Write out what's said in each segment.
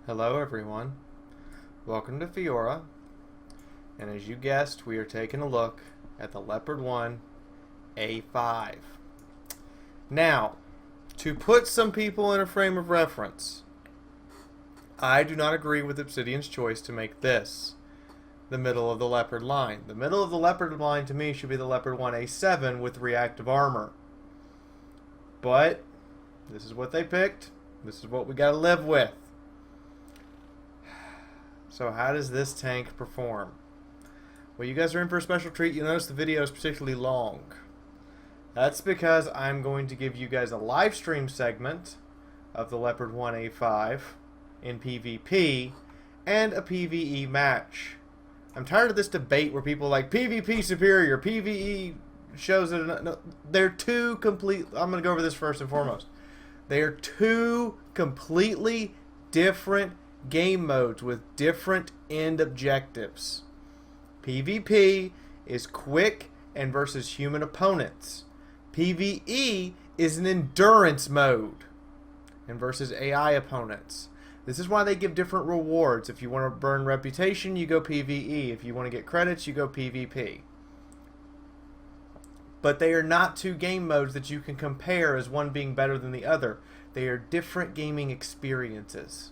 Hello everyone, welcome to Fiaura, and as you guessed, we are taking a look at the Leopard 1A5. Now, to put some people in a frame of reference, I do not agree with Obsidian's choice to make this the middle of the Leopard line. The middle of the Leopard line to me should be the Leopard 1A7 with reactive armor. But, this is what they picked, this is what we gotta live with. So how does this tank perform? Well, you guys are in for a special treat. You'll notice the video is particularly long. That's because I'm going to give you guys a live stream segment of the Leopard 1A5 in PvP and a PvE match. I'm tired of this debate where people are like PvP superior, PvE shows that no, they're two complete. I'm going to go over this first and foremost. They are two completely different game modes with different end objectives. PvP is quick and versus human opponents. PvE is an endurance mode and versus AI opponents. This is why they give different rewards. If you want to burn reputation, you go PvE. If you want to get credits, you go PvP. But they are not two game modes that you can compare as one being better than the other. They are different gaming experiences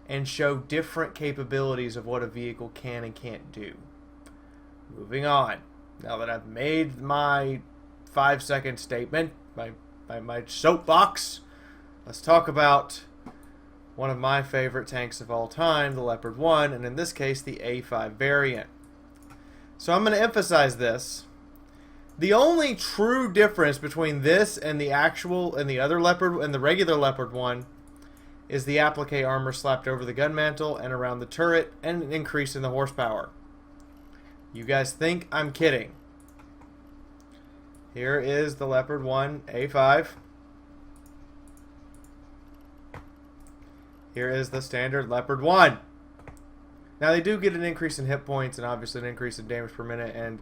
and show different capabilities of what a vehicle can and can't do. Moving on. Now that I've made my 5-second statement, my soapbox, let's talk about one of my favorite tanks of all time, the Leopard 1, and in this case, the A5 variant. So I'm going to emphasize this. The only true difference between this and the actual and the other Leopard and the regular Leopard 1 is the applique armor slapped over the gun mantle and around the turret and an increase in the horsepower. You guys think I'm kidding. Here is the Leopard 1A5. Here is the standard Leopard 1. Now they do get an increase in hit points and obviously an increase in damage per minute and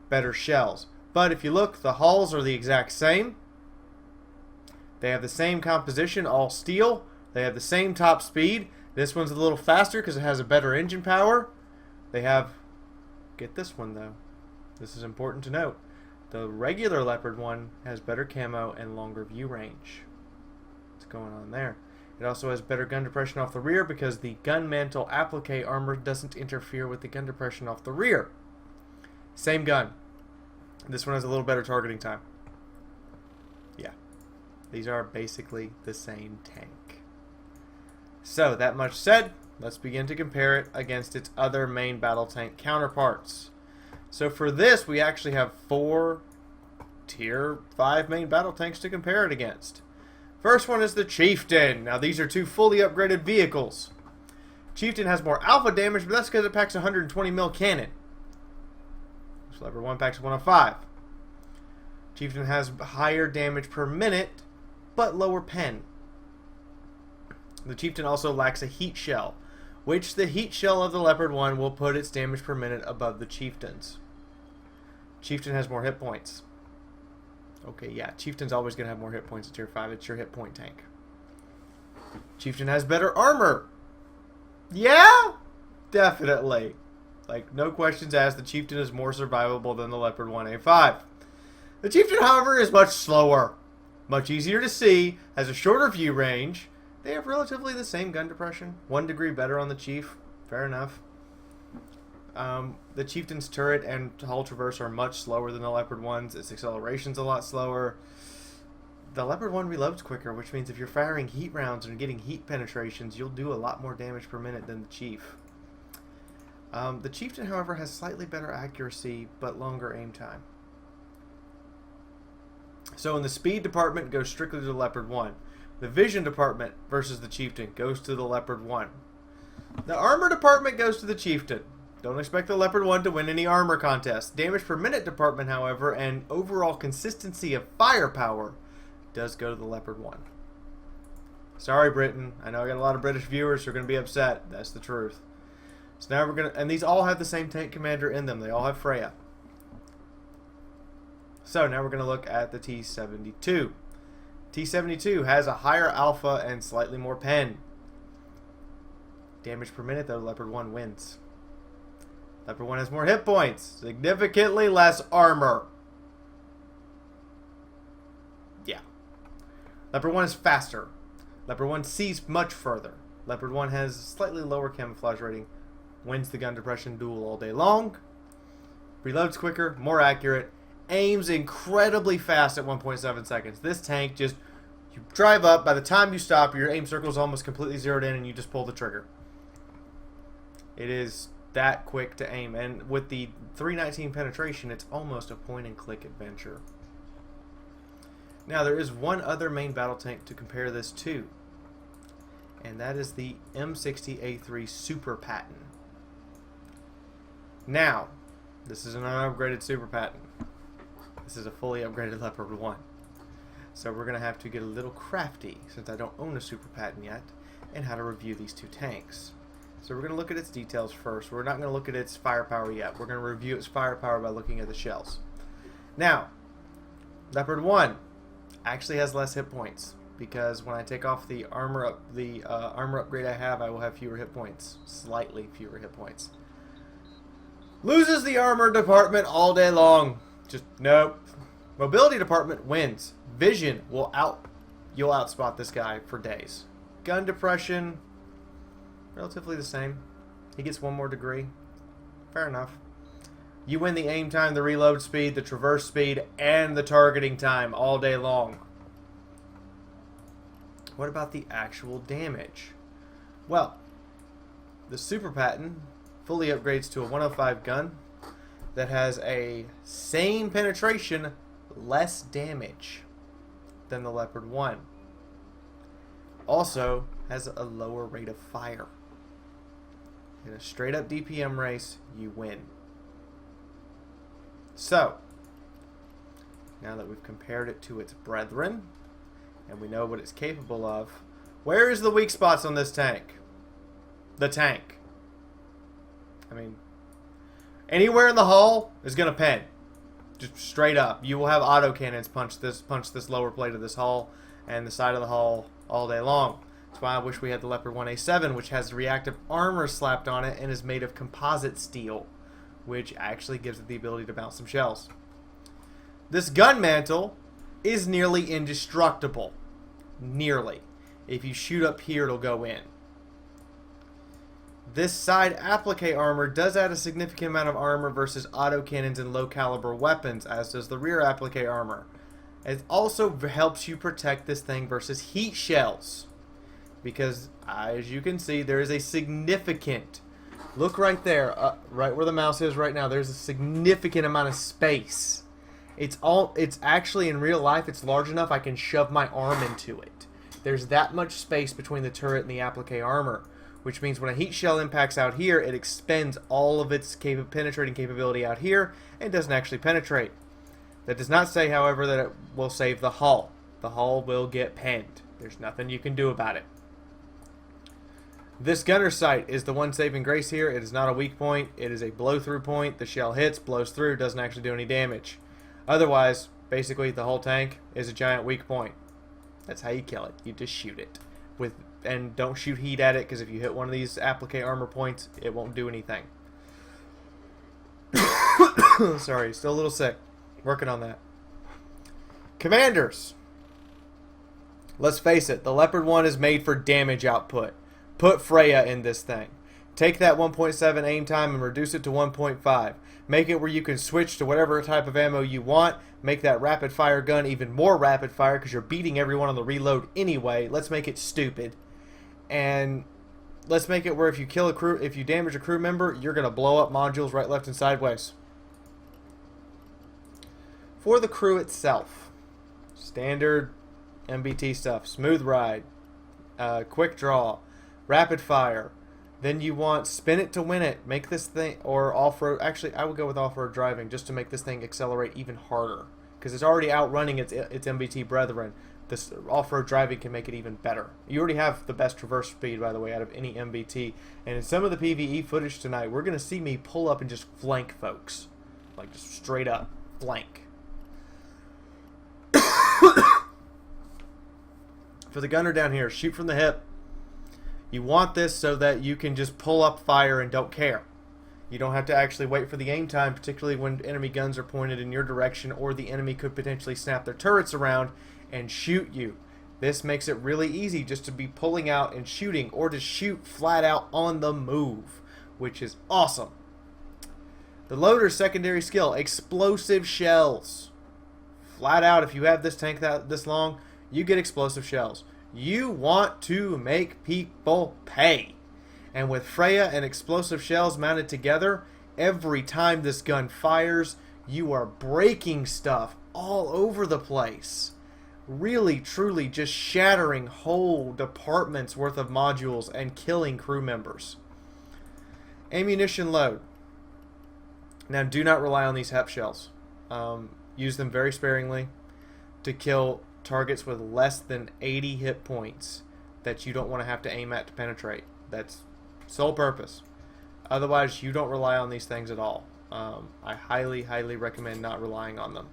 better shells. But if you look, the hulls are the exact same. They have the same composition, all steel. They have the same top speed. This one's a little faster because it has a better engine power. They have, get this one though, this is important to note, the regular Leopard 1 has better camo and longer view range. What's going on there? It also has better gun depression off the rear because the gun mantle applique armor doesn't interfere with the gun depression off the rear. Same gun. This one has a little better targeting time. Yeah. These are basically the same tank. So, that much said, let's begin to compare it against its other main battle tank counterparts. So for this, we actually have 4 Tier 5 main battle tanks to compare it against. First one is the Chieftain. Now these are 2 fully upgraded vehicles. Chieftain has more alpha damage, but that's because it packs a 120mm cannon. This Leopard 1 packs 105. Chieftain has higher damage per minute, but lower pen. The Chieftain also lacks a heat shell, which the heat shell of the Leopard 1 will put its damage per minute above the Chieftain's. Chieftain has more hit points. Okay, yeah, Chieftain's always going to have more hit points at Tier 5. It's your hit point tank. Chieftain has better armor. Yeah, definitely. Like, no questions asked, the Chieftain is more survivable than the Leopard 1A5. The Chieftain, however, is much slower, much easier to see, has a shorter view range. They have relatively the same gun depression. 1 degree better on the Chief. Fair enough. The Chieftain's turret and hull traverse are much slower than the Leopard 1's. Its acceleration's a lot slower. The Leopard 1 reloads quicker, which means if you're firing heat rounds and getting heat penetrations, you'll do a lot more damage per minute than the Chief. The Chieftain, however, has slightly better accuracy, but longer aim time. So in the speed department, it goes strictly to the Leopard 1. The vision department versus the Chieftain goes to the Leopard 1. The armor department goes to the Chieftain. Don't expect the Leopard 1 to win any armor contests. Damage per minute department, however, and overall consistency of firepower does go to the Leopard 1. Sorry, Britain. I know I got a lot of British viewers who are going to be upset. That's the truth. So now we're going to... And these all have the same tank commander in them. They all have Freya. So now we're going to look at the T-72. T-72 has a higher alpha and slightly more pen. Damage per minute, though, Leopard 1 wins. Leopard 1 has more hit points. Significantly less armor. Yeah. Leopard 1 is faster. Leopard 1 sees much further. Leopard 1 has slightly lower camouflage rating. Wins the gun depression duel all day long. Reloads quicker, more accurate. Aims incredibly fast at 1.7 seconds. This tank just... You drive up, by the time you stop, your aim circle is almost completely zeroed in and you just pull the trigger. It is that quick to aim. And with the 319 penetration, it's almost a point-and-click adventure. Now, there is one other main battle tank to compare this to. And that is the M60A3 Super Patton. Now, this is an unupgraded Super Patton. This is a fully upgraded Leopard 1. So we're going to have to get a little crafty, since I don't own a Super Patton yet, and how to review these two tanks. So we're going to look at its details first. We're not going to look at its firepower yet. We're going to review its firepower by looking at the shells. Now, Leopard 1 actually has less hit points, because when I take off the armor upgrade I have, I will have fewer hit points. Slightly fewer hit points. Loses the armor department all day long. Just, nope. Mobility department wins. Vision will you'll outspot this guy for days. Gun depression, relatively the same. He gets one more degree. Fair enough. You win the aim time, the reload speed, the traverse speed, and the targeting time all day long. What about the actual damage? Well, the Super Patton fully upgrades to a 105 gun that has a same penetration, less damage than the Leopard 1. Also has a lower rate of fire. In a straight up DPM race, you win. So, now that we've compared it to its brethren, and we know what it's capable of, where is the weak spots on this tank? The tank. I mean, anywhere in the hull is going to pen. Just straight up. You will have autocannons punch this lower plate of this hull and the side of the hull all day long. That's why I wish we had the Leopard 1A5, which has reactive armor slapped on it and is made of composite steel, which actually gives it the ability to bounce some shells. This gun mantle is nearly indestructible. Nearly. If you shoot up here, it'll go in. This side applique armor does add a significant amount of armor versus autocannons and low caliber weapons, as does the rear applique armor. It also helps you protect this thing versus heat shells, because as you can see, there is a significant, look right there, right where the mouse is right now, there's a significant amount of space. It's actually, in real life, it's large enough I can shove my arm into it. There's that much space between the turret and the applique armor, which means when a heat shell impacts out here, it expends all of its penetrating capability out here and doesn't actually penetrate. That does not say, however, that it will save the hull. The hull will get penned. There's nothing you can do about it. This gunner sight is the one saving grace here. It is not a weak point. It is a blow-through point. The shell hits, blows through, doesn't actually do any damage. Otherwise, basically, the whole tank is a giant weak point. That's how you kill it. You just shoot it. And don't shoot heat at it, because if you hit one of these applique armor points, it won't do anything. Sorry, still a little sick. Working on that. Commanders. Let's face it, the Leopard 1 is made for damage output. Put Freya in this thing. Take that 1.7 aim time and reduce it to 1.5. Make it where you can switch to whatever type of ammo you want. Make that rapid fire gun even more rapid fire, because you're beating everyone on the reload anyway. Let's make it stupid. And let's make it where if you kill a crew, if you damage a crew member, you're going to blow up modules right, left, and sideways. For the crew itself, standard MBT stuff, smooth ride, quick draw, rapid fire. Then you want spin it to win it. Make this thing, or off-road. Actually, I would go with off-road driving just to make this thing accelerate even harder, because it's already outrunning its MBT brethren. This off-road driving can make it even better. You already have the best traverse speed, by the way, out of any MBT. And in some of the PvE footage tonight, we're going to see me pull up and just flank folks. Like, just straight up flank. For the gunner down here, shoot from the hip. You want this so that you can just pull up fire and don't care. You don't have to actually wait for the aim time, particularly when enemy guns are pointed in your direction, or the enemy could potentially snap their turrets around and shoot you. This makes it really easy just to be pulling out and shooting, or to shoot flat out on the move, which is awesome. The loader's secondary skill, explosive shells. Flat out, if you have this tank this long, you get explosive shells. You want to make people pay. And with Freya and explosive shells mounted together, every time this gun fires, you are breaking stuff all over the place. Really, truly just shattering whole departments worth of modules and killing crew members. Ammunition load. Now, do not rely on these HEP shells. Use them very sparingly to kill targets with less than 80 hit points that you don't want to have to aim at to penetrate. That's sole purpose. Otherwise, you don't rely on these things at all. I highly, highly recommend not relying on them.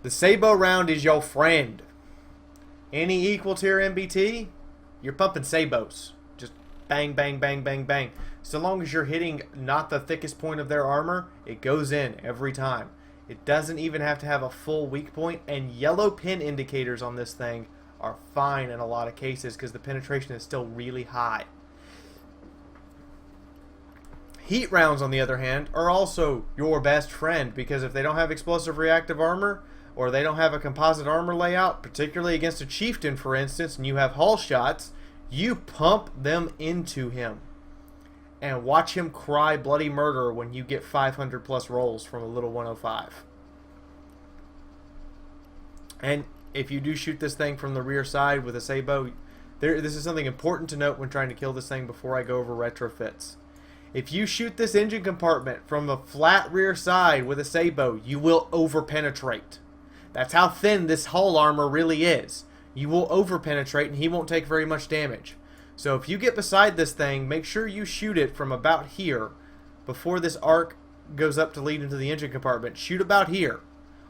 The Sabo round is your friend. Any equal tier MBT, you're pumping Sabos. Just bang, bang, bang, bang, bang. So long as you're hitting not the thickest point of their armor, it goes in every time. It doesn't even have to have a full weak point, and yellow pin indicators on this thing are fine in a lot of cases because the penetration is still really high. Heat rounds, on the other hand, are also your best friend, because if they don't have explosive reactive armor, or they don't have a composite armor layout, particularly against a chieftain, for instance, and you have hull shots, you pump them into him. And watch him cry bloody murder when you get 500 plus rolls from a little 105. And if you do shoot this thing from the rear side with a Sabo, this is something important to note when trying to kill this thing before I go over retrofits. If you shoot this engine compartment from a flat rear side with a Sabo, you will over-penetrate. That's how thin this hull armor really is. You will over-penetrate and he won't take very much damage. So if you get beside this thing, make sure you shoot it from about here before this arc goes up to lead into the engine compartment. Shoot about here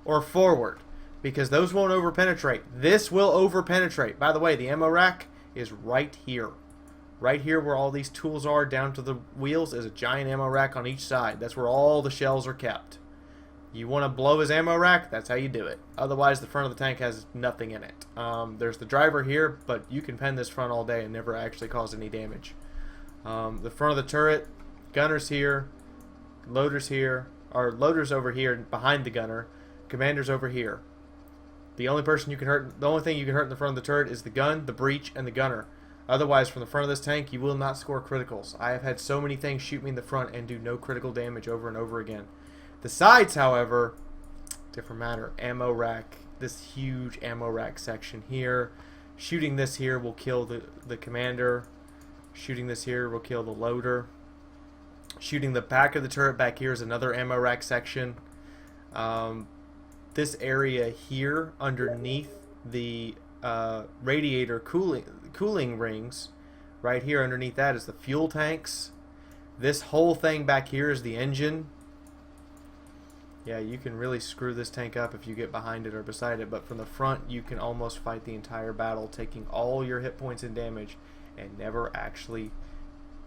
or forward, because those won't over-penetrate. This will over-penetrate. By the way, the ammo rack is right here. Right here where all these tools are down to the wheels is a giant ammo rack on each side. That's where all the shells are kept. You want to blow his ammo rack? That's how you do it. Otherwise, the front of the tank has nothing in it. There's the driver here, but you can pen this front all day and never actually cause any damage. The front of the turret, gunner's here, loader's here, or loader's over here behind the gunner, commander's over here. The only person you can hurt, the only thing you can hurt in the front of the turret is the gun, the breech, and the gunner. Otherwise, from the front of this tank, you will not score criticals. I have had so many things shoot me in the front and do no critical damage over and over again. The sides, however, different matter. Ammo rack, this huge ammo rack section here. Shooting this here will kill the commander. Shooting this here will kill the loader. Shooting the back of the turret back here is another ammo rack section. This area here underneath the radiator cooling rings, right here underneath that is the fuel tanks. This whole thing back here is the engine. Yeah, you can really screw this tank up if you get behind it or beside it, but from the front you can almost fight the entire battle, taking all your hit points and damage and never actually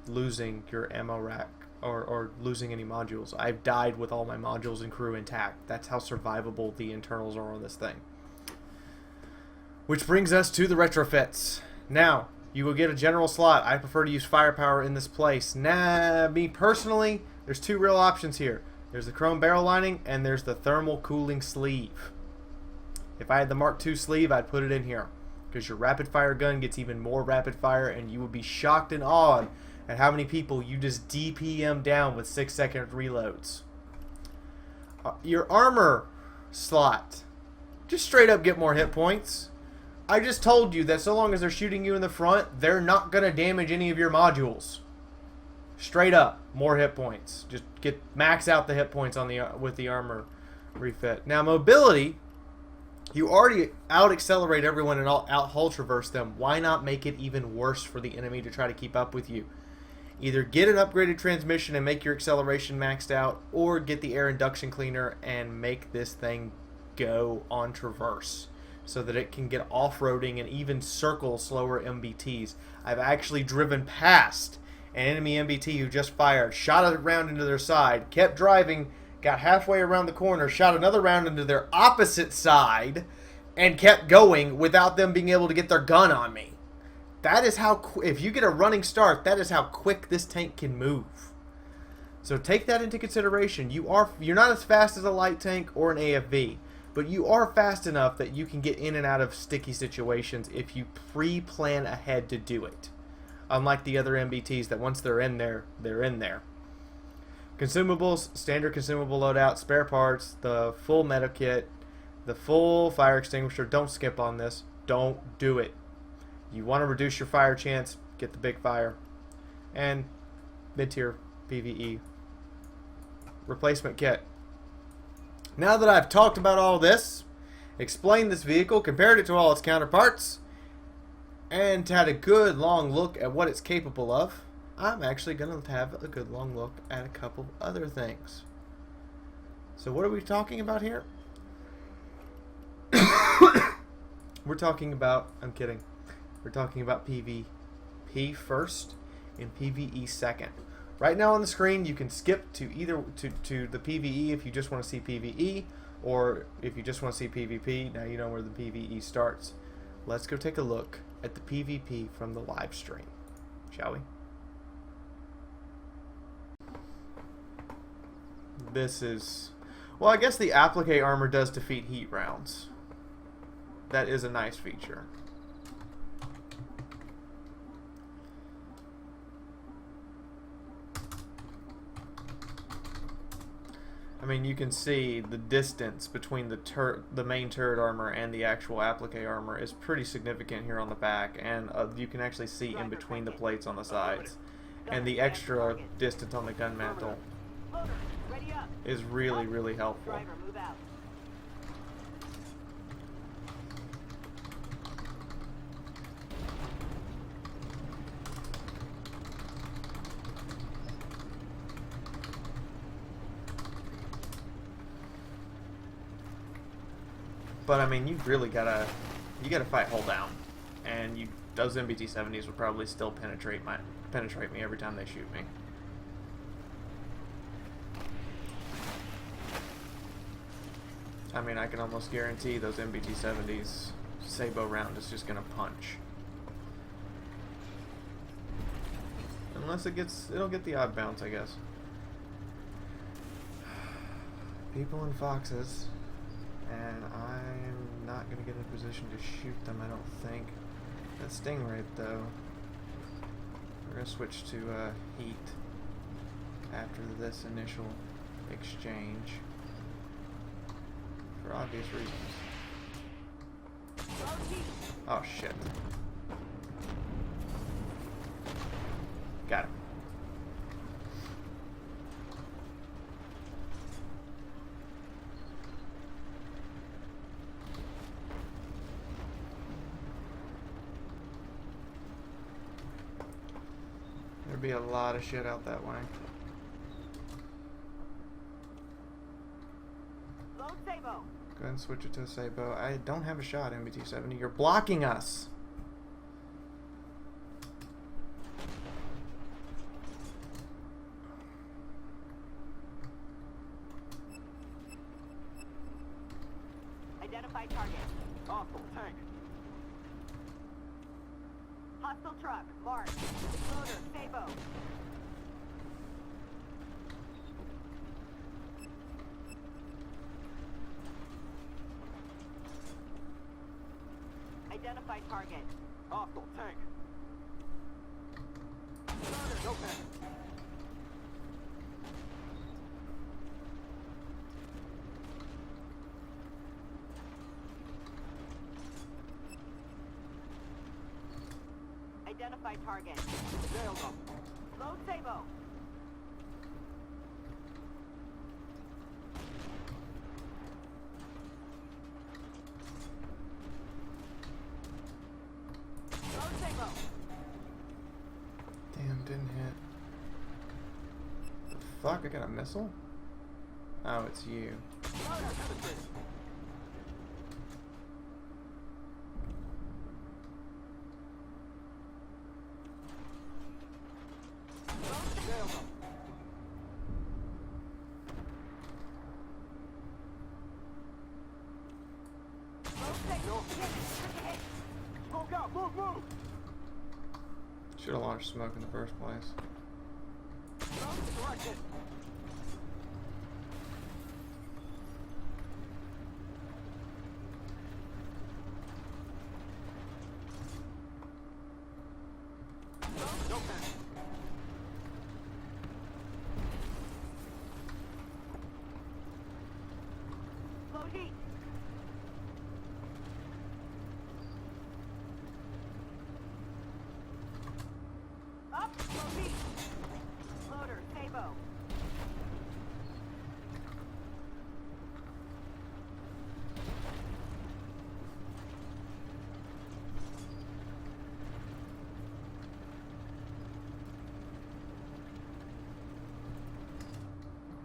losing your ammo rack or losing any modules. I've died with all my modules and crew intact. That's how survivable the internals are on this thing. Which brings us to the retrofits. Now, you will get a general slot. I prefer to use firepower in this place. Me personally, there's two real options here. There's the chrome barrel lining and there's the thermal cooling sleeve. If I had the Mark II sleeve, I'd put it in here, because your rapid fire gun gets even more rapid fire, and you would be shocked and awed at how many people you just DPM down with 6-second reloads. Your armor slot, just straight up get more hit points. I just told you that so long as they're shooting you in the front, they're not going to damage any of your modules. Straight up, more hit points. Just max out the hit points on with the armor refit. Now mobility, you already out accelerate everyone and out hull traverse them. Why not make it even worse for the enemy to try to keep up with you? Either get an upgraded transmission and make your acceleration maxed out, or get the air induction cleaner and make this thing go on traverse so that it can get off-roading and even circle slower MBTs. I've actually driven past an enemy MBT who just fired, shot a round into their side, kept driving, got halfway around the corner, shot another round into their opposite side, and kept going without them being able to get their gun on me. That is how, if you get a running start, that is how quick this tank can move. So take that into consideration. You're not as fast as a light tank or an AFV, but you are fast enough that you can get in and out of sticky situations if you pre-plan ahead to do it. Unlike the other MBTs that once they're in there, they're in there. Consumables, standard consumable loadout, spare parts, the full meta kit, the full fire extinguisher. Don't skip on this. Don't do it. You want to reduce your fire chance, get the big fire. And mid-tier PvE replacement kit. Now that I've talked about all this, explained this vehicle, compared it to all its counterparts, and had a good long look at what it's capable of, I'm actually going to have a good long look at a couple other things. So what are we talking about here? We're talking about, I'm kidding. We're talking about PvP first and PvE second. Right now on the screen, you can skip to either to the PvE if you just want to see PvE, or if you just want to see PvP. Now you know where the PvE starts. Let's go take a look at the PvP from the live stream, shall we? This is, well, I guess the applique armor does defeat heat rounds. That is a nice feature. I mean, you can see the distance between the main turret armor and the actual applique armor is pretty significant here on the back, and you can actually see in between the plates on the sides. And the extra distance on the gun mantle is really, really helpful. But I mean, you've really gotta fight hull down, and those MBT-70s will probably still penetrate me every time they shoot me. I mean, I can almost guarantee those MBT-70s Sabo round is just gonna punch, unless it'll get the odd bounce, I guess. People in foxes. And I'm not going to get in a position to shoot them, I don't think. That stingray, though, we're going to switch to heat after this initial exchange for obvious reasons. Oh, shit. Got him. There'd be a lot of shit out that way. Go ahead and switch it to a Sabo. I don't have a shot, MBT-70. You're blocking us. Identify target. Hostile tank. Hostile truck. Mark. Loader. Sabo. Identify target. Hostile tank. Loader. No panic. Identify target. Nailed them. Load Sabo. fuck? I got a missile? Oh, it's you. Should have launched smoke in the first place.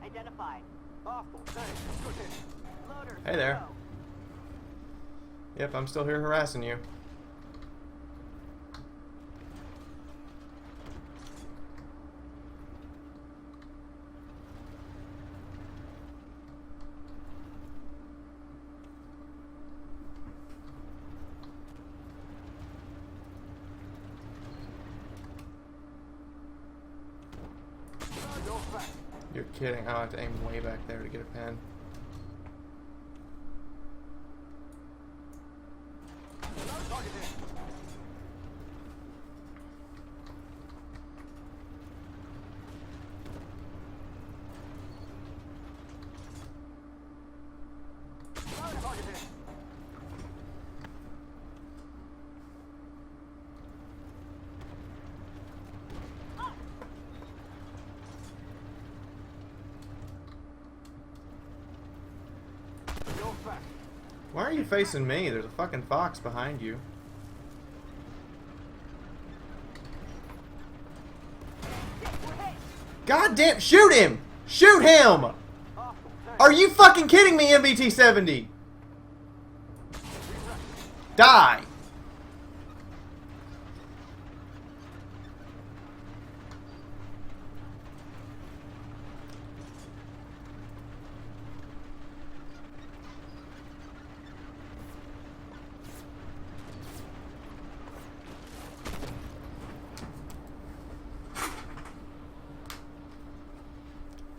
Identified. Loader, Hey there. go. Yep, I'm still here harassing you. You're kidding. I have to aim way back there to get a pen. Why are you facing me? There's a fucking fox behind you. God damn! Shoot him! Shoot him! Are you fucking kidding me, MBT-70? Die!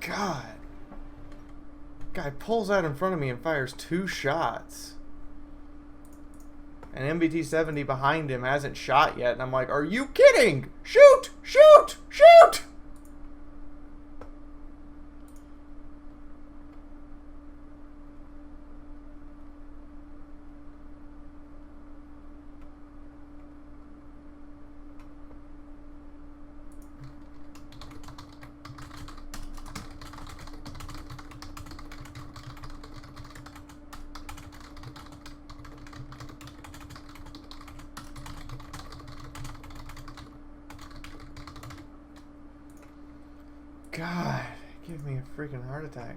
God. Guy pulls out in front of me and fires 2 shots. And MBT-70 behind him hasn't shot yet. And I'm like, are you kidding? Shoot! Shoot! Shoot! God, give me a freaking heart attack.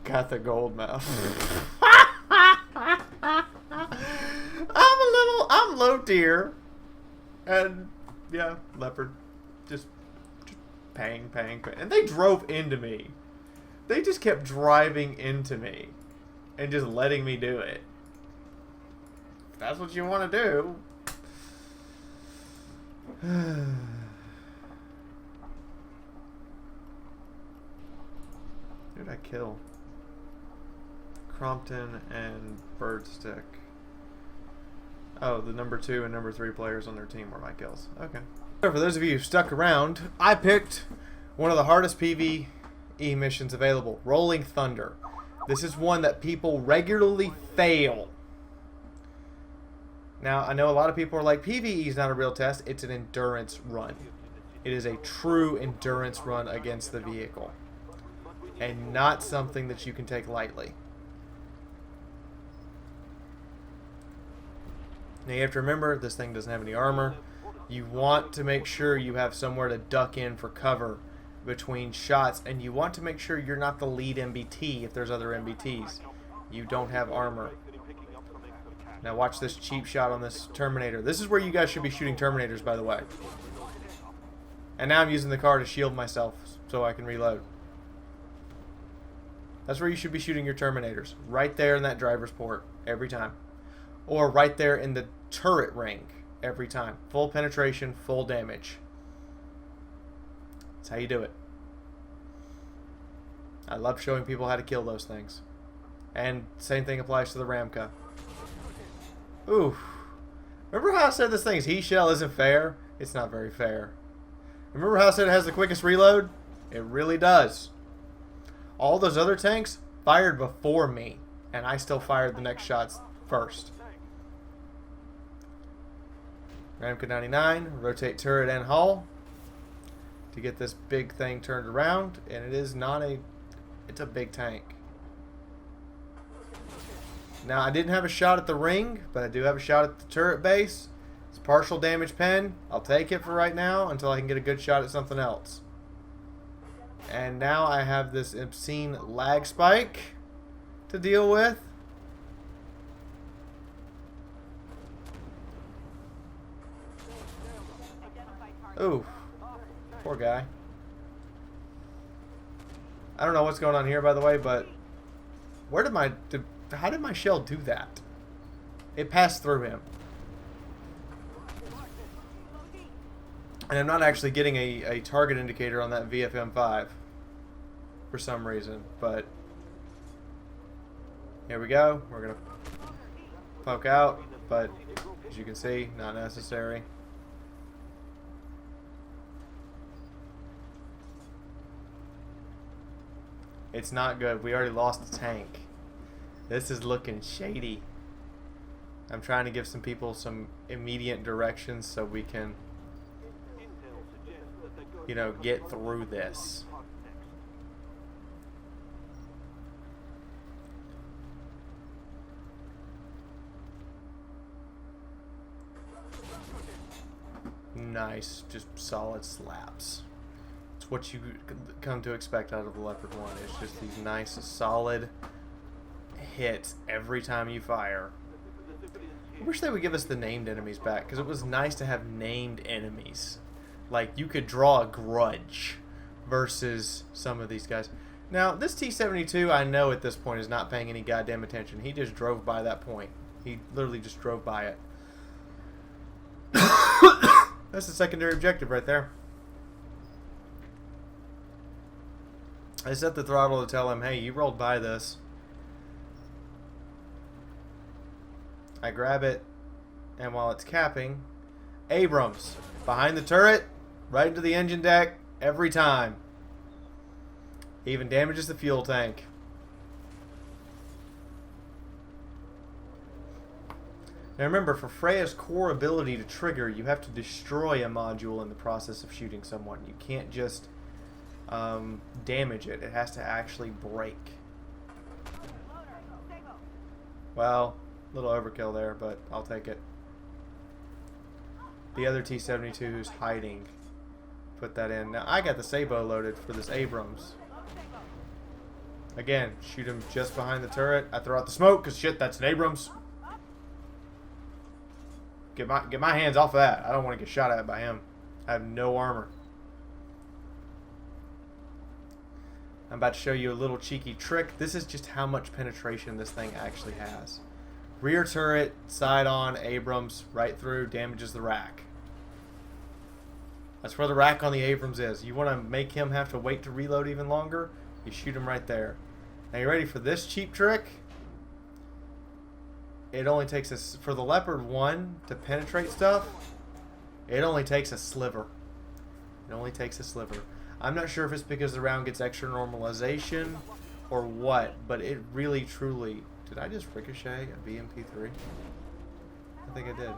Got the gold mouth. I'm low tier. And, yeah, Leopard. Just pang. And they drove into me. They just kept driving into me and just letting me do it. If that's what you want to do. Who did I kill? Crompton and Birdstick. Oh, the number 2 and number 3 players on their team were my kills. Okay. So for those of you who stuck around, I picked one of the hardest PvE missions available, Rolling Thunder. This is one that people regularly fail. Now, I know a lot of people are like, PvE is not a real test. It's an endurance run. It is a true endurance run against the vehicle. And not something that you can take lightly. Now you have to remember, this thing doesn't have any armor. You want to make sure you have somewhere to duck in for cover between shots, and you want to make sure you're not the lead MBT if there's other MBTs. You don't have armor. Now watch this cheap shot on this Terminator. This is where you guys should be shooting Terminators, by the way. And now I'm using the car to shield myself so I can reload. That's where you should be shooting your Terminators. Right there in that driver's port every time. Or right there in the turret ring every time. Full penetration, full damage. That's how you do it. I love showing people how to kill those things. And same thing applies to the Ramka. Ooh. Remember how I said this thing's heat shell isn't fair? It's not very fair. Remember how I said it has the quickest reload? It really does. All those other tanks fired before me, and I still fired the next shots first. Ramka 99, rotate turret and hull to get this big thing turned around, and it is not a, it's a big tank. Now, I didn't have a shot at the ring, but I do have a shot at the turret base. It's partial damage pen. I'll take it for right now until I can get a good shot at something else. And now I have this obscene lag spike to deal with. Ooh, poor guy. I don't know what's going on here, by the way, but where did my... how did my shell do that? It passed through him. And I'm not actually getting a target indicator on that VFM5 for some reason, but here we go. We're going to poke out, but as you can see, not necessary. It's not good. We already lost the tank. This is looking shady. I'm trying to give some people some immediate directions so we can, you know, get through this. Nice, just solid slaps. It's what you come to expect out of the Leopard 1. It's just these nice, solid hits every time you fire. I wish they would give us the named enemies back, because it was nice to have named enemies. Like, you could draw a grudge versus some of these guys. Now, this T-72, I know at this point is not paying any goddamn attention. He just drove by that point. He literally just drove by it. That's the secondary objective right there. I set the throttle to tell him, hey, you rolled by this. I grab it, and while it's capping, Abrams, behind the turret, right into the engine deck, every time. He even damages the fuel tank. Now remember, for Freya's core ability to trigger, you have to destroy a module in the process of shooting someone. You can't just damage it. It has to actually break. Well, a little overkill there, but I'll take it. The other T-72 who's hiding, put that in. Now, I got the Sabo loaded for this Abrams. Again, shoot him just behind the turret. I throw out the smoke, because shit, that's an Abrams. Get my hands off of that. I don't want to get shot at by him. I have no armor. I'm about to show you a little cheeky trick. This is just how much penetration this thing actually has. Rear turret, side on, Abrams, right through, damages the rack. That's where the rack on the Abrams is. You want to make him have to wait to reload even longer? You shoot him right there. Now you ready for this cheap trick? It only takes us, for the Leopard 1 to penetrate stuff, it only takes a sliver. It only takes a sliver. I'm not sure if it's because the round gets extra normalization or what, but it really, truly... Did I just ricochet a BMP3? I think I did.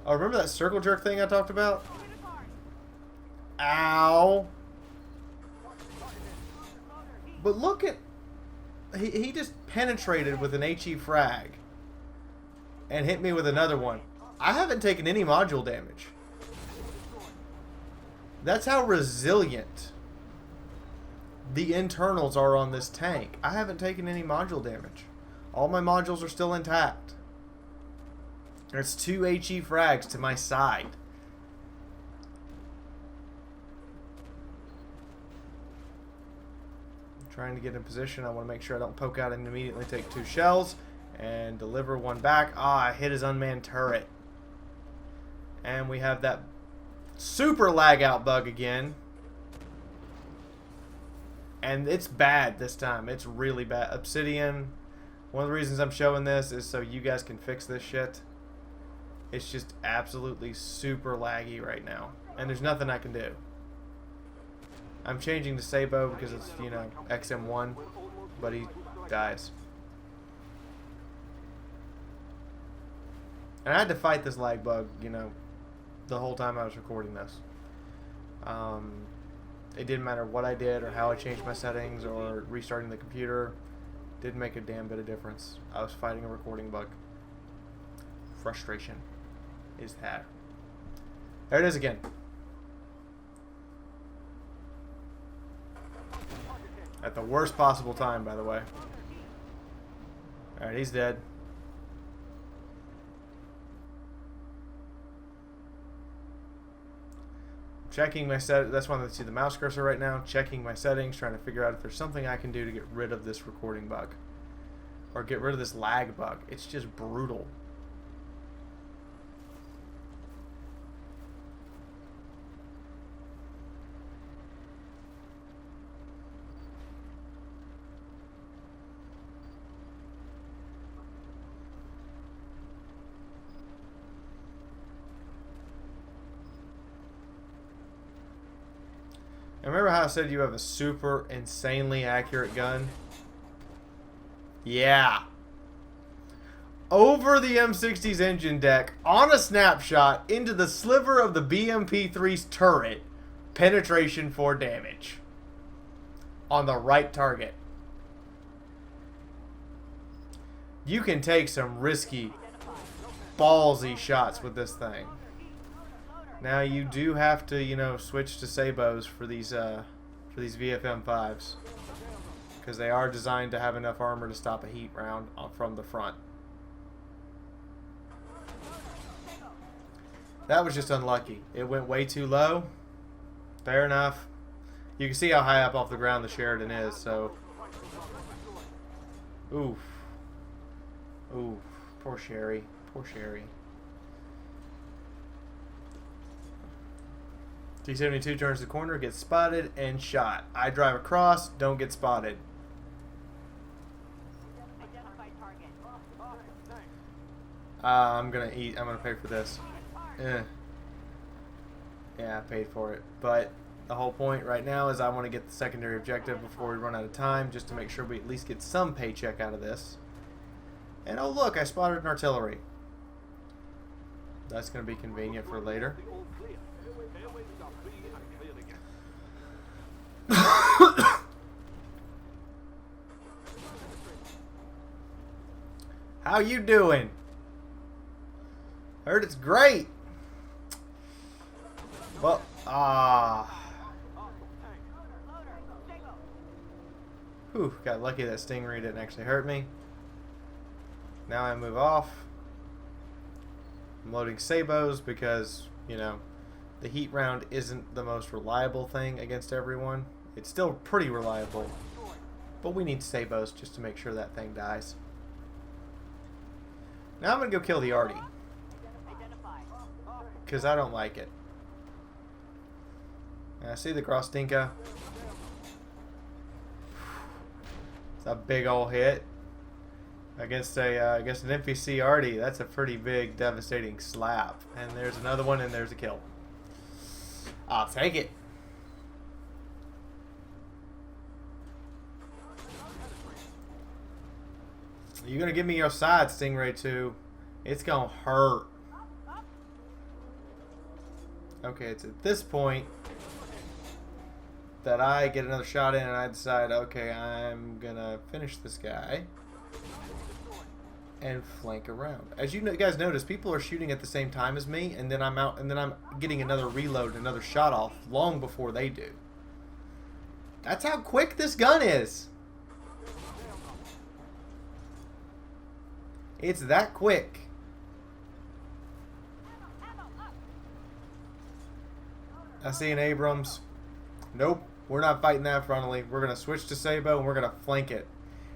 Oh, remember that circle jerk thing I talked about? Ow! But look at... He just penetrated with an HE frag. And hit me with another one. I haven't taken any module damage. That's how resilient the internals are on this tank. I haven't taken any module damage. All my modules are still intact. There's 2 HE frags to my side. I'm trying to get in position. I want to make sure I don't poke out and immediately take 2 shells and deliver one back. Ah, I hit his unmanned turret. And we have that super lag out bug again. And it's bad this time. It's really bad. Obsidian, one of the reasons I'm showing this is so you guys can fix this shit. It's just absolutely super laggy right now. And there's nothing I can do. I'm changing to Sabo because it's, you know, XM1. But he dies. And I had to fight this lag bug, you know, the whole time I was recording this. It didn't matter what I did or how I changed my settings or restarting the computer. Didn't make a damn bit of difference. I was fighting a recording bug. Frustration is that. There it is again. At the worst possible time, by the way. Alright, he's dead. Checking my set. That's why I see the mouse cursor right now. Checking my settings, trying to figure out if there's something I can do to get rid of this recording bug. Or get rid of this lag bug. It's just brutal. Remember how I said you have a super insanely accurate gun? Yeah. Over the M60's engine deck, on a snapshot, into the sliver of the BMP-3's turret, penetration for damage. On the right target. You can take some risky, ballsy shots with this thing. Now you do have to, you know, switch to Sabos for these VFM5s, because they are designed to have enough armor to stop a heat round from the front. That was just unlucky. It went way too low. Fair enough. You can see how high up off the ground the Sheridan is, so. Oof. Oof. Poor Sherry. Poor Sherry. T-72 turns the corner, gets spotted, and shot. I drive across, don't get spotted. I'm gonna pay for this. Yeah, I paid for it. But the whole point right now is I want to get the secondary objective before we run out of time, just to make sure we at least get some paycheck out of this. And oh look, I spotted an artillery. That's gonna be convenient for later. How you doing? Heard it's great. Well, whew, got lucky that Stingray didn't actually hurt me. Now I move off. I'm loading Sabos because, you know, the heat round isn't the most reliable thing against everyone. It's still pretty reliable, but we need Sabos just to make sure that thing dies. Now I'm going to go kill the Artie, because I don't like it. And I see the Grostinka. It's a big ol' hit against an NPC Artie. That's a pretty big, devastating slap. And there's another one, and there's a kill. I'll take it. You're going to give me your side, Stingray 2. It's going to hurt. Okay, it's at this point that I get another shot in and I decide, okay, I'm going to finish this guy. and flank around. As you guys notice, people are shooting at the same time as me, and then I'm out, and then I'm getting another reload, another shot off long before they do. That's how quick this gun is. It's that quick. I see an Abrams. Nope, we're not fighting that frontally. We're going to switch to Sabo and we're going to flank it.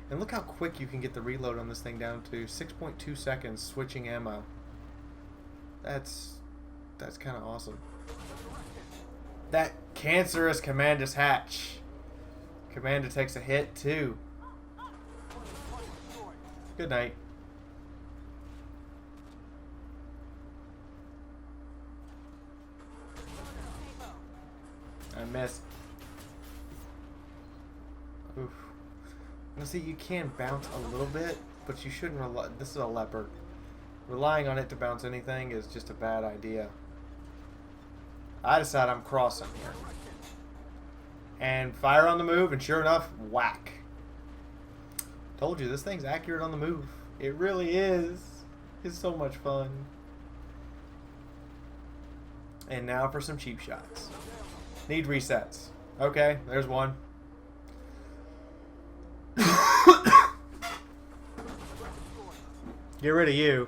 And look how quick you can get the reload on this thing down to 6.2 seconds switching ammo. That's kind of awesome. That cancerous Commandus hatch. Commander takes a hit too. Good night. I missed. Oof. Now see, you can bounce a little bit, but you shouldn't rely. This is a Leopard. Relying on it to bounce anything is just a bad idea. I decide I'm crossing here. And fire on the move, and sure enough, whack. Told you, this thing's accurate on the move. It really is. It's so much fun. And now for some cheap shots. Need resets. Okay, there's one. Get rid of you.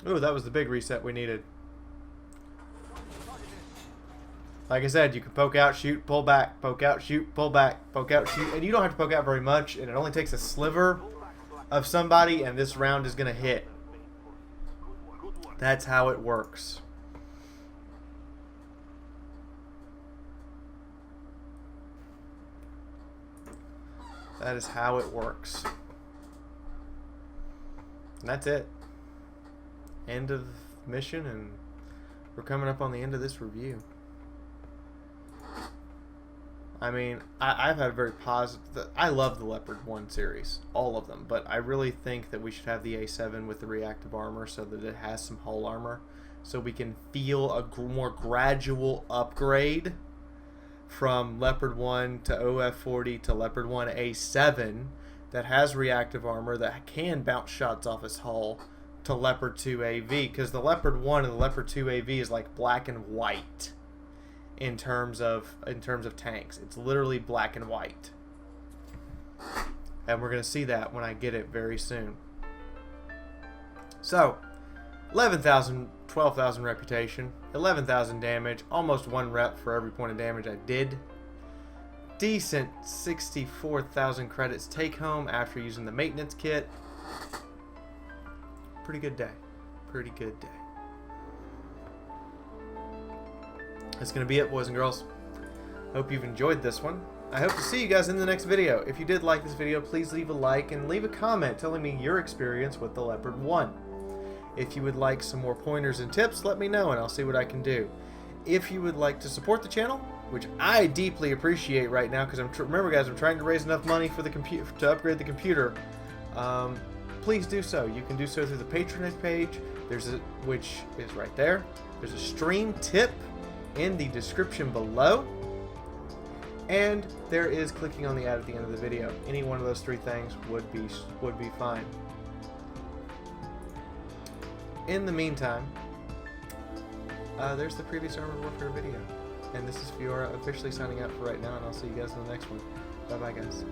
Ooh, that was the big reset we needed. Like I said, you can poke out, shoot, pull back, poke out, shoot, pull back, poke out, shoot. And you don't have to poke out very much, and it only takes a sliver of somebody, and this round is going to hit. That's how it works. That is how it works. And that's it. End of mission, and we're coming up on the end of this review. I mean, I've had a very positive... I love the Leopard 1 series. All of them. But I really think that we should have the A7 with the reactive armor so that it has some hull armor. So we can feel a more gradual upgrade from Leopard 1 to OF40 to Leopard 1A5 that has reactive armor that can bounce shots off its hull to Leopard 2 AV, because the Leopard 1 and the Leopard 2 AV is like black and white in terms of tanks. It's literally black and white. And we're going to see that when I get it very soon. So, 11,000, 12,000 reputation, 11,000 damage, almost 1 rep for every point of damage I did. Decent 64,000 credits take home after using the maintenance kit. Pretty good day. Pretty good day. That's going to be it, boys and girls. Hope you've enjoyed this one. I hope to see you guys in the next video. If you did like this video, please leave a like and leave a comment telling me your experience with the Leopard 1. If you would like some more pointers and tips, let me know and I'll see what I can do. If you would like to support the channel, which I deeply appreciate right now, because remember guys, I'm trying to raise enough money for the to upgrade the computer. Please do so. You can do so through the patronage page. Which is right there. There's a stream tip in the description below, and there is clicking on the ad at the end of the video. Any one of those 3 things would be fine. In the meantime, there's the previous Armored Warfare video. And this is Fiaura officially signing out for right now, and I'll see you guys in the next one. Bye-bye, guys.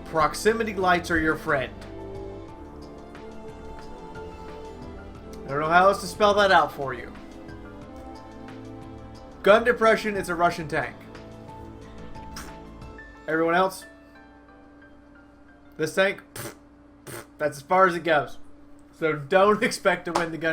Proximity lights are your friend. I don't know how else to spell that out for you. Gun depression, it's a Russian tank. Everyone else? This tank? That's as far as it goes. So don't expect to win the gun.